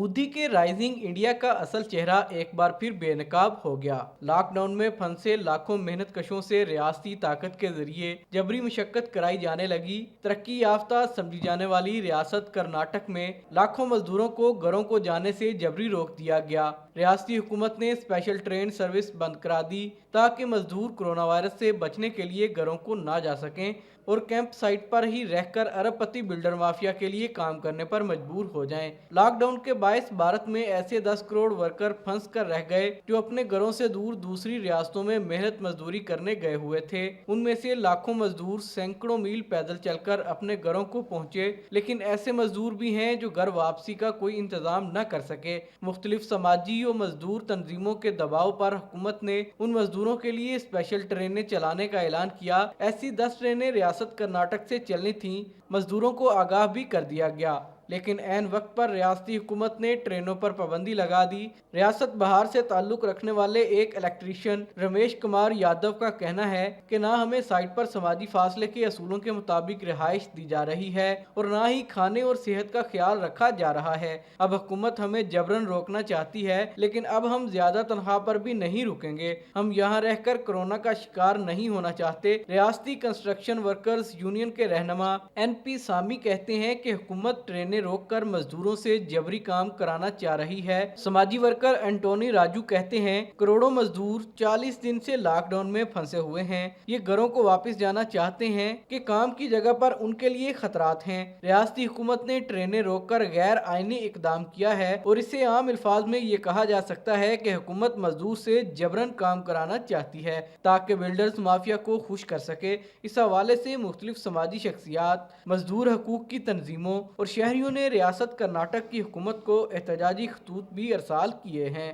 मोदी के rising India का असल चेहरा एक बार फिर बेनकाब हो गया। लॉकडाउन में फंसे लाखों मेहनत कशों से रियासती ताकत के जरिए जबरी मशक्कत कराई जाने लगी। तरक्की याफ्ता समझी जाने वाली रियासत कर्नाटक में लाखों मजदूरों को घरों को जाने से जबरी रोक दिया गया। रियासती हुकूमत ने स्पेशल ट्रेन सर्विस बंद करा दी ताकि मजदूर कोरोना वायरस से बचने के लिए घरों को ना जा सकें और कैंप साइट पर ही रहकर अरबपति बिल्डर माफिया के लिए काम करने पर मजबूर हो जाएं। लॉकडाउन के बायस भारत में ऐसे 10 करोड़ वर्कर फंस कर रह गए जो अपने घरों से दूर दूसरी रियासतों में मेहनत मजदूरी करने गए हुए थे। उनमें से लाखों मजदूर सैकड़ों मील पैदल चलकर अपने घरों को पहुंचे, लेकिन ऐसे मजदूर भी हैं जो घर वापसी का कोई इंतजाम न कर सके। मुख्तलिफ समाजी और मजदूर तंजीमों के दबाव पर हुकूमत ने उन मजदूरों के लिए स्पेशल ट्रेनें चलाने का ऐलान किया। ऐसी 10 ट्रेनें रियासत कर्नाटक से चलनी थीं। मजदूरों को आगाह भी कर दिया गया, लेकिन ऐन वक्त पर रियासती हुकूमत ने ट्रेनों पर पाबंदी लगा दी। रियासत बहार से ताल्लुक रखने वाले एक इलेक्ट्रीशियन रमेश कुमार यादव का कहना है कि ना हमें साइट पर समाजी फासले के असूलों के मुताबिक रिहाइश दी जा रही है और ना ही खाने और सेहत का ख्याल रखा जा रहा है। अब हुकूमत हमें जबरन रोकना चाहती है, लेकिन अब हम ज्यादा तनख्वाह पर भी नहीं रुकेंगे। हम यहाँ रहकर कोरोना का शिकार नहीं होना चाहते। रियासती कंस्ट्रक्शन वर्कर्स यूनियन के रहनुमा NP सामी कहते हैं कि हुकूमत ट्रेनें रोककर मजदूरों से जबरी काम कराना चाह रही है। समाजी वर्कर एंटोनी राजू कहते हैं, करोड़ों मजदूर 40 दिन से लॉकडाउन में फंसे हुए हैं। ये घरों को वापस जाना चाहते हैं कि काम की जगह पर उनके लिए खतरात हैं। रियासती हुकूमत ने ट्रेनें रोककर गैर आईनी इकदाम किया है और इसे आम अल्फाज में ये कहा जा सकता है कि हुकूमत मजदूर से जबरन काम कराना चाहती है ताकि बिल्डर्स माफिया को खुश कर सके। इस हवाले से मुख्तलिफ समाजी शख्सियात, मजदूर हकूक की तंजीमों और शहरियों ने रियासत कर्नाटक की हुकूमत को एहतजाजी खतूत भी अरसाल किए हैं।